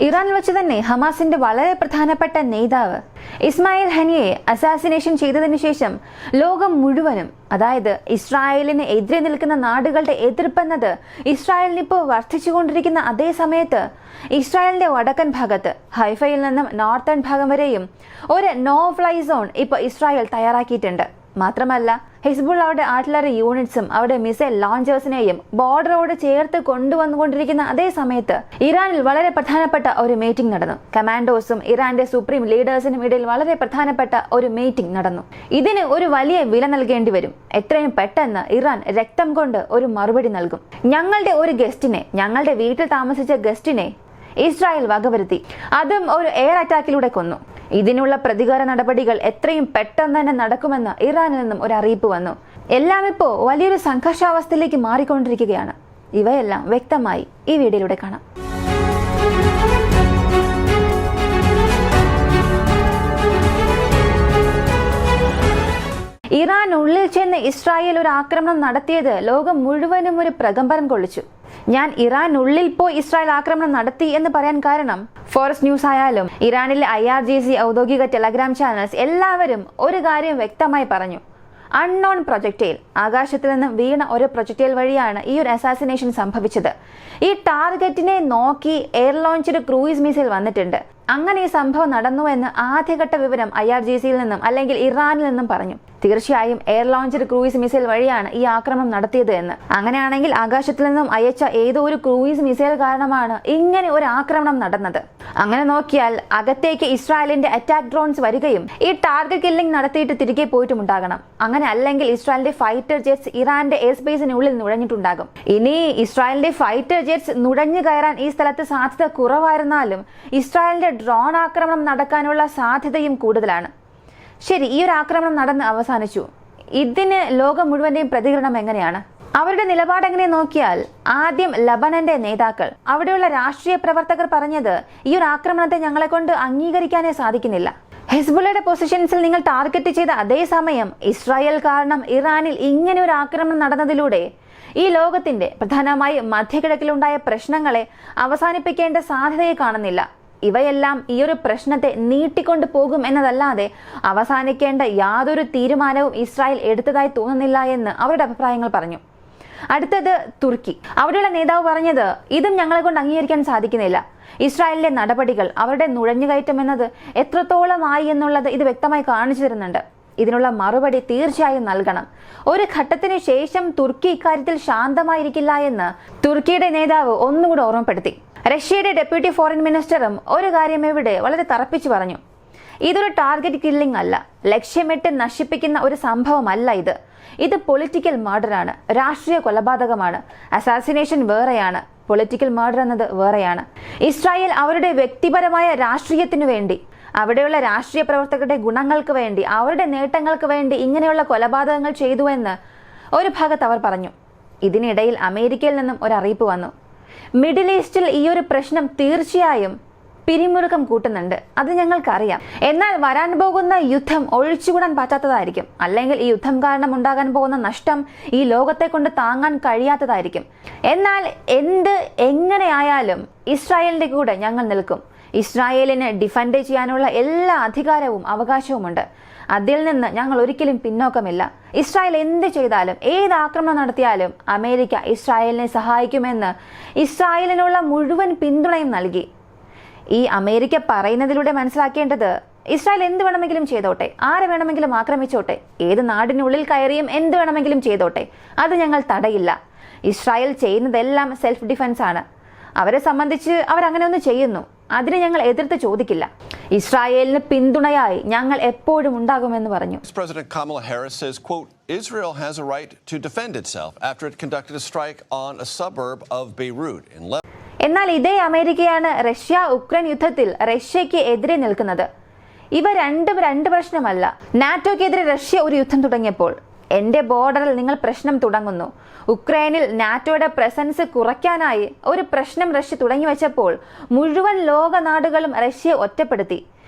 ഇറാനിൽ വെച്ച് തന്നെ ഹമാസിന്റെ വളരെ പ്രധാനപ്പെട്ട നേതാവ് ഇസ്മായിൽ ഹനിയെ അസാസിനേഷൻ ചെയ്തതിനു ശേഷം ലോകം മുഴുവനും, അതായത് ഇസ്രായേലിന് എതിരെ നിൽക്കുന്ന നാടുകളുടെ എതിർപ്പെന്നത് ഇസ്രായേലിന് ഇപ്പോൾ വർദ്ധിച്ചുകൊണ്ടിരിക്കുന്ന അതേ സമയത്ത് ഇസ്രായേലിന്റെ വടക്കൻ ഭാഗത്ത് ഹൈഫയിൽ നിന്നും നോർത്തേൺ ഭാഗം വരെയും ഒരു നോ ഫ്ലൈ സോൺ ഇപ്പോൾ ഇസ്രായേൽ തയ്യാറാക്കിയിട്ടുണ്ട്. മാത്രമല്ല ഹിസ്ബുള്ളയുടെ ആർട്ടിലറി യൂണിറ്റ്സും അവരുടെ മിസൈൽ ലോഞ്ചേഴ്സിനെയും ബോർഡറോട് ചേർത്ത് കൊണ്ടുവന്നുകൊണ്ടിരിക്കുന്ന അതേ സമയത്ത് ഇറാനിൽ വളരെ പ്രധാനപ്പെട്ട ഒരു മീറ്റിംഗ് നടന്നു. കമാൻഡോസും ഇറാന്റെ സുപ്രീം ലീഡേഴ്സിനും ഇടയിൽ വളരെ പ്രധാനപ്പെട്ട ഒരു മീറ്റിംഗ് നടന്നു. ഇതിന് ഒരു വലിയ വില നൽകേണ്ടി വരും. എത്രയും പെട്ടെന്ന് ഇറാൻ രക്തം കൊണ്ട് ഒരു മറുപടി നൽകും. ഞങ്ങളുടെ ഒരു ഗസ്റ്റിനെ, ഞങ്ങളുടെ വീട്ടിൽ താമസിച്ച ഗസ്റ്റിനെ ഇസ്രായേൽ വകവരുത്തി, അതും ഒരു എയർ അറ്റാക്കിലൂടെ കൊന്നു. ഇതിനുള്ള പ്രതികാര നടപടികൾ എത്രയും പെട്ടെന്ന് തന്നെ നടക്കുമെന്ന് ഇറാനിൽ നിന്നും ഒരു അറിയിപ്പ് വന്നു. എല്ലാം ഇപ്പോൾ വലിയൊരു സംഘർഷാവസ്ഥയിലേക്ക് മാറിക്കൊണ്ടിരിക്കുകയാണ്. ഇവയെല്ലാം വ്യക്തമായി ഈ വീഡിയോയിലൂടെ കാണാം. ഇറാൻ ഉള്ളിൽ ചെന്ന് ഇസ്രായേൽ ഒരു ആക്രമണം നടത്തിയത് ലോകം മുഴുവനും ഒരു പ്രകമ്പനം കൊള്ളിച്ചു. ഞാൻ ഇറാനുള്ളിൽ പോയി ഇസ്രായേൽ ആക്രമണം നടത്തി എന്ന് പറയാൻ കാരണം ഫോറസ്റ്റ് ന്യൂസ് ആയാലും ഇറാനിലെ IRGC ഔദ്യോഗിക ടെലഗ്രാം ചാനൽസ് എല്ലാവരും ഒരു കാര്യം വ്യക്തമായി പറഞ്ഞു. അൺനോൺ പ്രൊജക്ടൈൽ, ആകാശത്തിൽ നിന്നും വീണ ഒരു പ്രൊജക്ടൈൽ വഴിയാണ് ഈ ഒരു അസാസിനേഷൻ സംഭവിച്ചത്. ഈ ടാർഗറ്റിനെ നോക്കി എയർ ലോഞ്ച്ഡ് ക്രൂയിസ് മിസൈൽ വന്നിട്ടുണ്ട്. അങ്ങനെ ഈ സംഭവം നടന്നു എന്ന് ആദ്യഘട്ട വിവരം IRGCയിൽ നിന്നും അല്ലെങ്കിൽ ഇറാനിൽ നിന്നും പറഞ്ഞു. തീർച്ചയായും എയർ ലോഞ്ച്ഡ് ക്രൂയിസ് മിസൈൽ വഴിയാണ് ഈ ആക്രമണം നടത്തിയത് എന്ന്. അങ്ങനെയാണെങ്കിൽ ആകാശത്തിൽ നിന്നും അയച്ച ഏതോ ഒരു ക്രൂയിസ് മിസൈൽ കാരണമാണ് ഇങ്ങനെ ഒരു ആക്രമണം നടന്നത്. അങ്ങനെ നോക്കിയാൽ അകത്തേക്ക് ഇസ്രായേലിന്റെ അറ്റാക്ക് ഡ്രോൺസ് വരികയും ഈ ടാർഗറ്റ് കില്ലിംഗ് നടത്തിയിട്ട് തിരികെ പോയിട്ടുണ്ടാകണം. അങ്ങനെ അല്ലെങ്കിൽ ഇസ്രായേലിന്റെ ഫൈറ്റർ ജെറ്റ്സ് ഇറാന്റെ എയർ സ്പേസിനുള്ളിൽ നുഴഞ്ഞിട്ടുണ്ടാകും. ഇനി ഇസ്രായേലിന്റെ ഫൈറ്റർ ജെറ്റ്സ് നുഴഞ്ഞു കയറാൻ ഈ സ്ഥലത്ത് സാധ്യത കുറവായിരുന്നാലും ഇസ്രായേലിന്റെ ഡ്രോൺ ആക്രമണം നടക്കാനുള്ള സാധ്യതയും കൂടുതലാണ്. ശരി, ഈ ഒരു ആക്രമണം നടന്ന് അവസാനിച്ചു. ഇതിന് ലോകം മുഴുവന്റെയും പ്രതികരണം എങ്ങനെയാണ്? അവരുടെ നിലപാട് എങ്ങനെ നോക്കിയാൽ ആദ്യം ലബനന്റെ നേതാക്കൾ, അവിടെയുള്ള രാഷ്ട്രീയ പ്രവർത്തകർ പറഞ്ഞത് ഈ ഒരു ആക്രമണത്തെ ഞങ്ങളെ കൊണ്ട് അംഗീകരിക്കാനേ സാധിക്കുന്നില്ല. ഹിസ്ബുള്ളയുടെ പൊസിഷൻസിൽ നിങ്ങൾ ടാർഗറ്റ് ചെയ്ത അതേ സമയം ഇസ്രായേൽ കാരണം ഇറാനിൽ ഇങ്ങനെ ഒരു ആക്രമണം നടന്നതിലൂടെ ഈ ലോകത്തിന്റെ, പ്രധാനമായി മധ്യകിഴക്കിലുണ്ടായ പ്രശ്നങ്ങളെ അവസാനിപ്പിക്കേണ്ട സാധ്യതയെ കാണുന്നില്ല. ഇവയെല്ലാം ഈ ഒരു പ്രശ്നത്തെ നീട്ടിക്കൊണ്ടു പോകും എന്നതല്ലാതെ അവസാനിക്കേണ്ട യാതൊരു തീരുമാനവും ഇസ്രായേൽ എടുത്തതായി തോന്നുന്നില്ല എന്ന് അവരുടെ അഭിപ്രായങ്ങൾ പറഞ്ഞു. അടുത്തത് തുർക്കി. അവിടെയുള്ള നേതാവ് പറഞ്ഞത് ഇതും ഞങ്ങളെ കൊണ്ട് അംഗീകരിക്കാൻ സാധിക്കുന്നില്ല. ഇസ്രായേലിന്റെ നടപടികൾ, അവരുടെ നുഴഞ്ഞുകയറ്റം എന്നത് എത്രത്തോളമായി എന്നുള്ളത് ഇത് വ്യക്തമായി കാണിച്ചു തരുന്നുണ്ട്. ഇതിനുള്ള മറുപടി തീർച്ചയായും നൽകണം. ഒരു ഘട്ടത്തിന് ശേഷം തുർക്കി ഇക്കാര്യത്തിൽ ശാന്തമായിരിക്കില്ല എന്ന് തുർക്കിയുടെ നേതാവ് ഒന്നുകൂടെ ഓർമ്മപ്പെടുത്തി. റഷ്യയുടെ ഡെപ്യൂട്ടി ഫോറിൻ മിനിസ്റ്ററും ഒരു കാര്യം ഇവിടെ വളരെ തറപ്പിച്ചു പറഞ്ഞു. ഇതൊരു ടാർഗറ്റ് കില്ലിംഗ് അല്ല, ലക്ഷ്യമിട്ട് നശിപ്പിക്കുന്ന ഒരു സംഭവമല്ല ഇത്. ഇത് പൊളിറ്റിക്കൽ മർഡറാണ്, രാഷ്ട്രീയ കൊലപാതകമാണ്. അസാസിനേഷൻ വേറെയാണ്, പൊളിറ്റിക്കൽ മർഡർ എന്നത് വേറെയാണ്. ഇസ്രായേൽ അവരുടെ വ്യക്തിപരമായ രാഷ്ട്രീയത്തിനു വേണ്ടി, അവിടെയുള്ള രാഷ്ട്രീയ പ്രവർത്തകരുടെ ഗുണങ്ങൾക്ക് വേണ്ടി, അവരുടെ നേട്ടങ്ങൾക്ക് വേണ്ടി ഇങ്ങനെയുള്ള കൊലപാതകങ്ങൾ ചെയ്തുവെന്ന് ഒരു ഭാഗത്ത് അവർ പറഞ്ഞു. ഇതിനിടയിൽ അമേരിക്കയിൽ നിന്നും ഒരു അറിയിപ്പ് വന്നു. മിഡിൽ ഈസ്റ്റിൽ ഈ ഒരു പ്രശ്നം തീർച്ചയായും പിരിമുറുക്കം കൂട്ടുന്നുണ്ട്, അത് ഞങ്ങൾക്കറിയാം. എന്നാൽ വരാൻ പോകുന്ന യുദ്ധം ഒഴിച്ചുകൂടാൻ പറ്റാത്തതായിരിക്കും. അല്ലെങ്കിൽ ഈ യുദ്ധം കാരണം ഉണ്ടാകാൻ പോകുന്ന നഷ്ടം ഈ ലോകത്തെ കൊണ്ട് താങ്ങാൻ കഴിയാത്തതായിരിക്കും. എന്നാൽ എങ്ങനെയായാലും ഇസ്രായേലിന്റെ കൂടെ ഞങ്ങൾ നിൽക്കും. ഇസ്രായേലിനെ ഡിഫെൻഡ് ചെയ്യാനുള്ള എല്ലാ അധികാരവും അവകാശവുമുണ്ട്. അതിൽ നിന്ന് ഞങ്ങൾ ഒരിക്കലും പിന്നോക്കമില്ല. ഇസ്രായേൽ എന്ത് ചെയ്താലും, ഏത് ആക്രമണം നടത്തിയാലും അമേരിക്ക ഇസ്രായേലിനെ സഹായിക്കുമെന്ന് ഇസ്രായേലിനുള്ള മുഴുവൻ പിന്തുണയും നൽകി. ഈ അമേരിക്ക പറയുന്നതിലൂടെ മനസ്സിലാക്കേണ്ടത് ഇസ്രായേൽ എന്ത് വേണമെങ്കിലും ചെയ്തോട്ടെ, ആരെ വേണമെങ്കിലും ആക്രമിച്ചോട്ടെ, ഏത് നാടിനുള്ളിൽ കയറിയും എന്ത് വേണമെങ്കിലും ചെയ്തോട്ടെ, അത് ഞങ്ങൾ തടയില്ല. ഇസ്രായേൽ ചെയ്യുന്നതെല്ലാം സെൽഫ് ഡിഫെൻസ് ആണ്. അവരെ സംബന്ധിച്ച് അവരങ്ങനെ ഒന്ന് ചെയ്യുന്നു, അതിനെ ഞങ്ങൾ എതിർത്ത് ചോദിക്കില്ല. ഇസ്രായേലിന് പിന്തുണയായി ഞങ്ങൾ എപ്പോഴും ഉണ്ടാകുമെന്ന് പറഞ്ഞു. President Kamala Harris says, quote, Israel has a right to defend itself after it conducted a strike on a suburb of Beirut in Lebanon. എന്നാൽ ഇതേ അമേരിക്കയാണ് റഷ്യ ഉക്രൈൻ യുദ്ധത്തിൽ റഷ്യയ്ക്ക് എതിരെ നിൽക്കുന്നത്. ഇവ രണ്ടും രണ്ട് പ്രശ്നമല്ല. നാറ്റോയ്ക്കെതിരെ റഷ്യ ഒരു യുദ്ധം തുടങ്ങിയപ്പോൾ എന്റെ ബോർഡറിൽ നിങ്ങൾ പ്രശ്നം തുടങ്ങുന്നു. ഉക്രൈനിൽ നാറ്റോയുടെ പ്രസൻസ് കുറയ്ക്കാനായി ഒരു പ്രശ്നം റഷ്യ തുടങ്ങി വെച്ചപ്പോൾ മുഴുവൻ ലോക നാടുകളും റഷ്യയെ ഒറ്റപ്പെടുത്തി.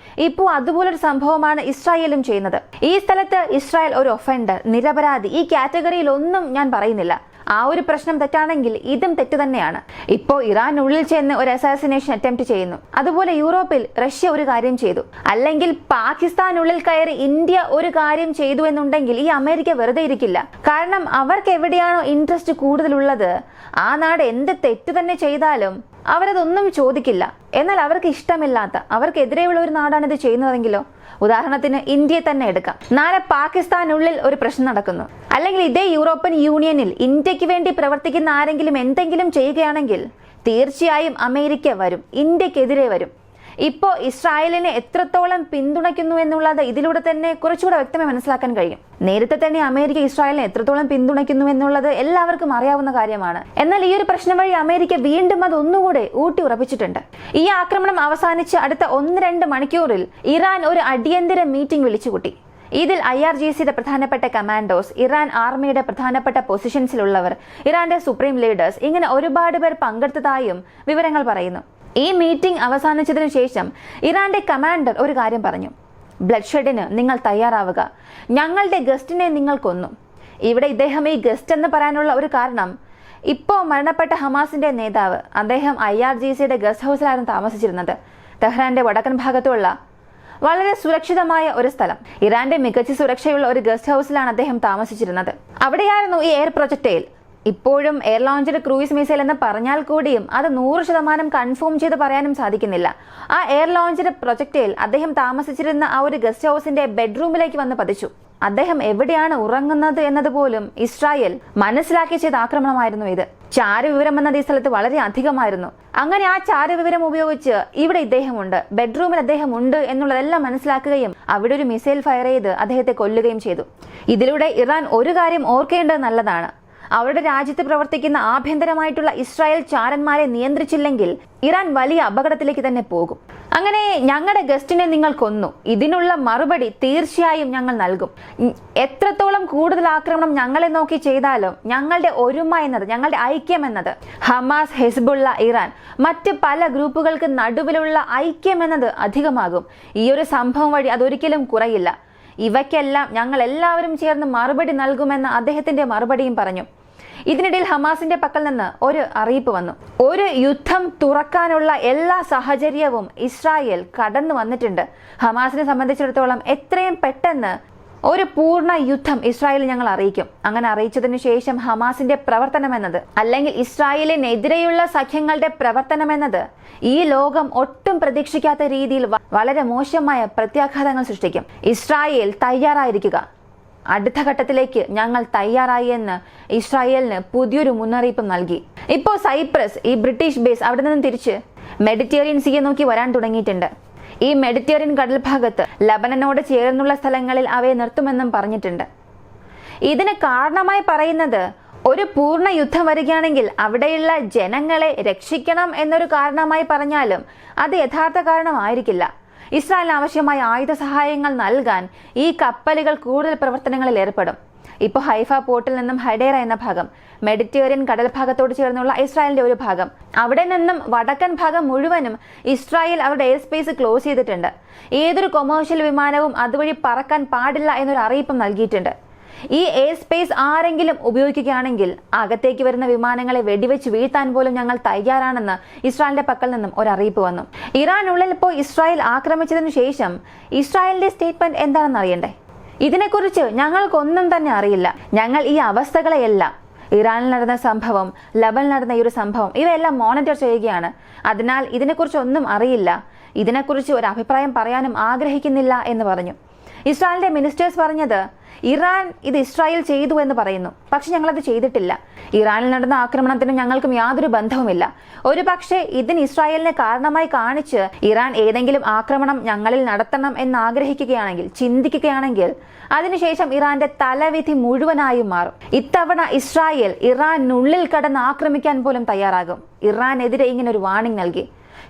ഇപ്പോൾ അതുപോലൊരു സംഭവമാണ് ഇസ്രായേലും ചെയ്യുന്നത്. ഈ സ്ഥലത്ത് ഇസ്രായേൽ ഒരു ഒഫൻഡർ, നിരപരാധി, ഈ കാറ്റഗറിയിൽ ഒന്നും ഞാൻ പറയുന്നില്ല. ആ ഒരു പ്രശ്നം തെറ്റാണെങ്കിൽ ഇതും തെറ്റ് തന്നെയാണ്. ഇപ്പോൾ ഇറാനുള്ളിൽ ചെന്ന് ഒരു അസാസിനേഷൻ അറ്റംപ്റ്റ് ചെയ്യുന്നു. അതുപോലെ യൂറോപ്പിൽ റഷ്യ ഒരു കാര്യം ചെയ്തു. അല്ലെങ്കിൽ പാകിസ്ഥാനുള്ളിൽ കയറി ഇന്ത്യ ഒരു കാര്യം ചെയ്തു എന്നുണ്ടെങ്കിൽ ഈ അമേരിക്ക വെറുതെ ഇരിക്കില്ല. കാരണം അവർക്ക് എവിടെയാണോ ഇൻട്രസ്റ്റ് കൂടുതലുള്ളത് ആ നാട് എന്ത് തെറ്റ് തന്നെ ചെയ്താലും അവരതൊന്നും ചോദിക്കില്ല. എന്നാൽ അവർക്ക് ഇഷ്ടമില്ലാത്ത, അവർക്കെതിരെയുള്ള ഒരു നാടാണ് ഇത് ചെയ്യുന്നതെങ്കിലോ? ഉദാഹരണത്തിന് ഇന്ത്യയെ തന്നെ എടുക്കാം. നാളെ പാകിസ്ഥാനുള്ളിൽ ഒരു പ്രശ്നം നടക്കുന്നു, അല്ലെങ്കിൽ ഇതേ യൂറോപ്യൻ യൂണിയനിൽ ഇന്ത്യക്ക് വേണ്ടി പ്രവർത്തിക്കുന്ന ആരെങ്കിലും എന്തെങ്കിലും ചെയ്യുകയാണെങ്കിൽ തീർച്ചയായും അമേരിക്ക വരും, ഇന്ത്യക്കെതിരെ വരും. ഇപ്പോൾ ഇസ്രായേലിനെ എത്രത്തോളം പിന്തുണയ്ക്കുന്നു എന്നുള്ളത് ഇതിലൂടെ തന്നെ കുറച്ചുകൂടെ വ്യക്തമായി മനസ്സിലാക്കാൻ കഴിയും. നേരത്തെ തന്നെ അമേരിക്ക ഇസ്രായേലിനെ എത്രത്തോളം പിന്തുണയ്ക്കുന്നു എന്നുള്ളത് എല്ലാവർക്കും അറിയാവുന്ന കാര്യമാണ്. എന്നാൽ ഈ ഒരു പ്രശ്നം വഴി അമേരിക്ക വീണ്ടും അത് ഒന്നുകൂടെ ഊട്ടി ഉറപ്പിച്ചിട്ടുണ്ട്. ഈ ആക്രമണം അവസാനിച്ച് അടുത്ത 1-2 മണിക്കൂറിൽ ഇറാൻ ഒരു അടിയന്തര മീറ്റിംഗ് വിളിച്ചുകൂട്ടി. ഇതിൽ IRGCയുടെ പ്രധാനപ്പെട്ട കമാൻഡോസ്, ഇറാൻ ആർമിയുടെ പ്രധാനപ്പെട്ട പൊസിഷൻസിലുള്ളവർ, ഇറാന്റെ സുപ്രീം ലീഡേഴ്സ്, ഇങ്ങനെ ഒരുപാട് പേർ പങ്കെടുത്തതായും വിവരങ്ങൾ പറയുന്നു. ഈ മീറ്റിംഗ് അവസാനിച്ചതിനു ശേഷം ഇറാന്റെ കമാൻഡർ ഒരു കാര്യം പറഞ്ഞു: ബ്ലഡ്ഷെഡിന് നിങ്ങൾ തയ്യാറാവുക, ഞങ്ങളുടെ ഗസ്റ്റിനെ നിങ്ങൾ കൊന്നു. ഇവിടെ ഇദ്ദേഹം ഈ ഗസ്റ്റ് എന്ന് പറയാനുള്ള ഒരു കാരണം, ഇപ്പോൾ മരണപ്പെട്ട ഹമാസിന്റെ നേതാവ്, അദ്ദേഹം IRGCയുടെ ഗസ്റ്റ് ഹൗസിലായിരുന്നു താമസിച്ചിരുന്നത്. തെഹ്റാന്റെ വടക്കൻ ഭാഗത്തുള്ള വളരെ സുരക്ഷിതമായ ഒരു സ്ഥലം, ഇറാന്റെ മികച്ച സുരക്ഷയുള്ള ഒരു ഗസ്റ്റ് ഹൗസിലാണ് അദ്ദേഹം താമസിച്ചിരുന്നത്. അവിടെയായിരുന്നു ഈ എയർ പ്രൊജക്ടൈൽ. ഇപ്പോഴും എയർ ലോഞ്ചഡ് ക്രൂയിസ് മിസൈൽ എന്ന് പറഞ്ഞാൽ കൂടിയും അത് 100% കൺഫേം ചെയ്ത് പറയാനും സാധിക്കുന്നില്ല. ആ എയർ ലോഞ്ചഡ് പ്രൊജക്ടൈൽ അദ്ദേഹം താമസിച്ചിരുന്ന ആ ഒരു ഗസ്റ്റ് ഹൗസിന്റെ ബെഡ്റൂമിലേക്ക് വന്ന് പതിച്ചു. അദ്ദേഹം എവിടെയാണ് ഉറങ്ങുന്നത് എന്നതുപോലും ഇസ്രായേൽ മനസ്സിലാക്കി ചെയ്ത ആക്രമണമായിരുന്നു ഇത്. ചാരവിവരം എന്നത് ഈ സ്ഥലത്ത് വളരെ അധികമായിരുന്നു. അങ്ങനെ ആ ചാരവിവരം ഉപയോഗിച്ച് ഇവിടെ ഇദ്ദേഹമുണ്ട്, ബെഡ്റൂമിൽ അദ്ദേഹം ഉണ്ട് എന്നുള്ളതെല്ലാം മനസ്സിലാക്കുകയും അവിടെ ഒരു മിസൈൽ ഫയർ ചെയ്ത് അദ്ദേഹത്തെ കൊല്ലുകയും ചെയ്തു. ഇതിലൂടെ ഇറാൻ ഒരു കാര്യം ഓർക്കേണ്ടത് നല്ലതാണ്: അവരുടെ രാജ്യത്ത് പ്രവർത്തിക്കുന്ന ആഭ്യന്തരമായിട്ടുള്ള ഇസ്രായേൽ ചാരന്മാരെ നിയന്ത്രിച്ചില്ലെങ്കിൽ ഇറാൻ വലിയ അപകടത്തിലേക്ക് തന്നെ പോകും. അങ്ങനെ ഞങ്ങളുടെ ഗസ്റ്റിനെ നിങ്ങൾ കൊന്നു, ഇതിനുള്ള മറുപടി തീർച്ചയായും ഞങ്ങൾ നൽകും. എത്രത്തോളം കൂടുതൽ ആക്രമണം ഞങ്ങളെ നോക്കി ചെയ്താലും ഞങ്ങളുടെ ഒരുമ എന്നത്, ഞങ്ങളുടെ ഐക്യം എന്നത്, ഹമാസ്, ഹെസ്ബുള്ള, ഇറാൻ, മറ്റ് പല ഗ്രൂപ്പുകൾക്ക് നടുവിലുള്ള ഐക്യം എന്നത് അധികമാകും. ഈ ഒരു സംഭവം വഴി അതൊരിക്കലും കുറയില്ല. ഇവയ്ക്കെല്ലാം ഞങ്ങൾ എല്ലാവരും ചേർന്ന് മറുപടി നൽകുമെന്ന് അദ്ദേഹത്തിന്റെ മറുപടിയും പറഞ്ഞു. ഇതിനിടയിൽ ഹമാസിന്റെ പക്കൽ നിന്ന് ഒരു അറിയിപ്പ് വന്നു: ഒരു യുദ്ധം തുറക്കാനുള്ള എല്ലാ സാഹചര്യവും ഇസ്രായേൽ കടന്നു വന്നിട്ടുണ്ട്. ഹമാസിനെ സംബന്ധിച്ചിടത്തോളം എത്രയും പെട്ടെന്ന് ഒരു പൂർണ്ണ യുദ്ധം ഇസ്രായേൽ ഞങ്ങൾ അറിയിക്കും. അങ്ങനെ അറിയിച്ചതിനു ശേഷം ഹമാസിന്റെ പ്രവർത്തനമെന്നത്, അല്ലെങ്കിൽ ഇസ്രായേലിനെതിരെയുള്ള സഖ്യങ്ങളുടെ പ്രവർത്തനമെന്നത് ഈ ലോകം ഒട്ടും പ്രതീക്ഷിക്കാത്ത രീതിയിൽ വളരെ മോശമായ പ്രത്യാഘാതങ്ങൾ സൃഷ്ടിക്കും. ഇസ്രായേൽ തയ്യാറായിരിക്കുക, അടുത്ത ഘട്ടത്തിലേക്ക് ഞങ്ങൾ തയ്യാറായി എന്ന് ഇസ്രായേലിന് പുതിയൊരു മുന്നറിയിപ്പ് നൽകി. ഇപ്പോൾ സൈപ്രസ്, ഈ ബ്രിട്ടീഷ് ബേസ്, അവിടെ നിന്നും തിരിച്ച് മെഡിറ്ററേനിയൻ സീയെ നോക്കി വരാൻ തുടങ്ങിയിട്ടുണ്ട്. ഈ മെഡിറ്ററേനിയൻ കടൽ ഭാഗത്ത് ലബനനോട് ചേർന്നുള്ള സ്ഥലങ്ങളിൽ അവയെ നിർത്തുമെന്നും പറഞ്ഞിട്ടുണ്ട്. ഇതിന് കാരണമായി പറയുന്നത്, ഒരു പൂർണ്ണ യുദ്ധം വരികയാണെങ്കിൽ അവിടെയുള്ള ജനങ്ങളെ രക്ഷിക്കണം എന്നൊരു കാരണമായി പറഞ്ഞാലും അത് യഥാർത്ഥ കാരണമായിരിക്കില്ല. ഇസ്രായേലിന് ആവശ്യമായ ആയുധ സഹായങ്ങൾ നൽകാൻ ഈ കപ്പലുകൾ കൂടുതൽ പ്രവർത്തനങ്ങളിൽ ഏർപ്പെടും. ഇപ്പോൾ ഹൈഫ പോർട്ടിൽ നിന്നും ഹൈഡേറ എന്ന ഭാഗം, മെഡിറ്ററേനിയൻ കടൽ ഭാഗത്തോട് ചേർന്നുള്ള ഇസ്രായേലിന്റെ ഒരു ഭാഗം, അവിടെ നിന്നും വടക്കൻ ഭാഗം മുഴുവനും ഇസ്രായേൽ അവരുടെ എയർ സ്പേസ് ക്ലോസ് ചെയ്തിട്ടുണ്ട്. ഏതൊരു കൊമേഴ്ഷ്യൽ വിമാനവും അതുവഴി പറക്കാൻ പാടില്ല എന്നൊരു അറിയിപ്പും നൽകിയിട്ടുണ്ട്. ഈ എയർ സ്പേസ് ആരെങ്കിലും ഉപയോഗിക്കുകയാണെങ്കിൽ അകത്തേക്ക് വരുന്ന വിമാനങ്ങളെ വെടിവെച്ച് വീഴ്ത്താൻ പോലും ഞങ്ങൾ തയ്യാറാണെന്ന് ഇസ്രായേലിന്റെ പക്കൽ നിന്നും ഒരു അറിയിപ്പ് വന്നു. ഇറാനുള്ളിൽ ഇപ്പോൾ ഇസ്രായേൽ ആക്രമിച്ചതിനു ശേഷം ഇസ്രായേലിന്റെ സ്റ്റേറ്റ്മെന്റ് എന്താണെന്ന് അറിയണ്ടേ? ഇതിനെക്കുറിച്ച് ഞങ്ങൾക്കൊന്നും തന്നെ അറിയില്ല. ഞങ്ങൾ ഈ അവസ്ഥകളെയെല്ലാം, ഇറാനിൽ നടന്ന സംഭവം, ലബനിൽ നടന്ന ഈ ഒരു സംഭവം, ഇവയെല്ലാം മോണിറ്റർ ചെയ്യുകയാണ്. അതിനാൽ ഇതിനെക്കുറിച്ച് ഒന്നും അറിയില്ല, ഇതിനെക്കുറിച്ച് ഒരു അഭിപ്രായം പറയാനും ആഗ്രഹിക്കുന്നില്ല എന്ന് പറഞ്ഞു. ഇസ്രായേലിന്റെ മിനിസ്റ്റേഴ്സ് പറഞ്ഞത്, ഇറാൻ ഇത് ഇസ്രായേൽ ചെയ്തു എന്ന് പറയുന്നു, പക്ഷെ ഞങ്ങളത് ചെയ്തിട്ടില്ല. ഇറാനിൽ നടന്ന ആക്രമണത്തിന് ഞങ്ങൾക്കും യാതൊരു ബന്ധവുമില്ല. ഒരു പക്ഷേ ഇതിന് ഇസ്രായേലിനെ കാരണമായി കാണിച്ച് ഇറാൻ ഏതെങ്കിലും ആക്രമണം ഞങ്ങളിൽ നടത്തണം എന്ന് ആഗ്രഹിക്കുകയാണെങ്കിൽ, ചിന്തിക്കുകയാണെങ്കിൽ, അതിനുശേഷം ഇറാന്റെ തലവിധി മുഴുവനായും മാറും. ഇത്തവണ ഇസ്രായേൽ ഇറാനുള്ളിൽ കടന്ന് ആക്രമിക്കാൻ പോലും തയ്യാറാകും. ഇറാനെതിരെ ഇങ്ങനെ ഒരു വാർണിംഗ് നൽകി.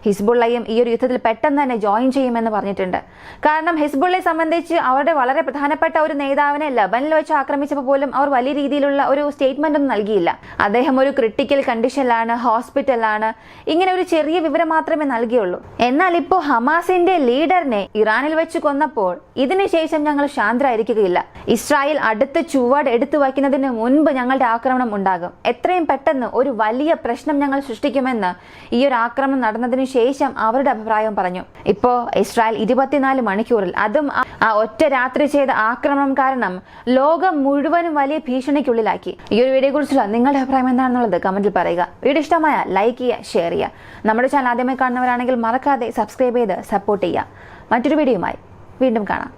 ഹിസ്ബുള്ളയും ഈ ഒരു യുദ്ധത്തിൽ പെട്ടെന്ന് തന്നെ ജോയിൻ ചെയ്യുമെന്ന് പറഞ്ഞിട്ടുണ്ട്. കാരണം ഹിസ്ബുള്ളയെ സംബന്ധിച്ച് അവരുടെ വളരെ പ്രധാനപ്പെട്ട ഒരു നേതാവിനെ ലബനിൽ വെച്ച് ആക്രമിച്ചപ്പോൾ പോലും അവർ വലിയ രീതിയിലുള്ള ഒരു സ്റ്റേറ്റ്മെന്റ് ഒന്നും നൽകിയില്ല. അദ്ദേഹം ഒരു ക്രിട്ടിക്കൽ കണ്ടീഷനിലാണ്, ഹോസ്പിറ്റലാണ്, ഇങ്ങനെ ഒരു ചെറിയ വിവരം മാത്രമേ നൽകിയുള്ളൂ. എന്നാൽ ഇപ്പോൾ ഹമാസിന്റെ ലീഡറിനെ ഇറാനിൽ വെച്ച് കൊന്നപ്പോൾ ഇതിനുശേഷം ഞങ്ങൾ ശാന്തരായിരിക്കുകയില്ല, ഇസ്രായേൽ അടുത്ത ചുവട് എടുത്തു വയ്ക്കുന്നതിന് മുൻപ് ഞങ്ങളുടെ ആക്രമണം ഉണ്ടാകും, എത്രയും പെട്ടെന്ന് ഒരു വലിയ പ്രശ്നം ഞങ്ങൾ സൃഷ്ടിക്കുമെന്ന് ഈ ഒരു ആക്രമണം നടന്നതിന് ശേഷം അവരുടെ അഭിപ്രായം പറഞ്ഞു. ഇപ്പോ ഇസ്രായേൽ 24 മണിക്കൂറിൽ, അതും ആ ഒറ്റ രാത്രി ചെയ്ത ആക്രമണം കാരണം ലോകം മുഴുവനും വലിയ ഭീഷണിക്കുള്ളിലാക്കി. ഈ ഒരു വീഡിയോയെ കുറിച്ചുള്ള നിങ്ങളുടെ അഭിപ്രായം എന്താണെന്നുള്ളത് കമന്റിൽ പറയുക. വീഡിയോ ഇഷ്ടമായ ലൈക്ക് ചെയ്യുക, ഷെയർ ചെയ്യുക. നമ്മുടെ ചാനൽ ആദ്യമായി കാണുന്നവരാണെങ്കിൽ മറക്കാതെ സബ്സ്ക്രൈബ് ചെയ്ത് സപ്പോർട്ട് ചെയ്യുക. മറ്റൊരു വീഡിയോയുമായി വീണ്ടും കാണാം.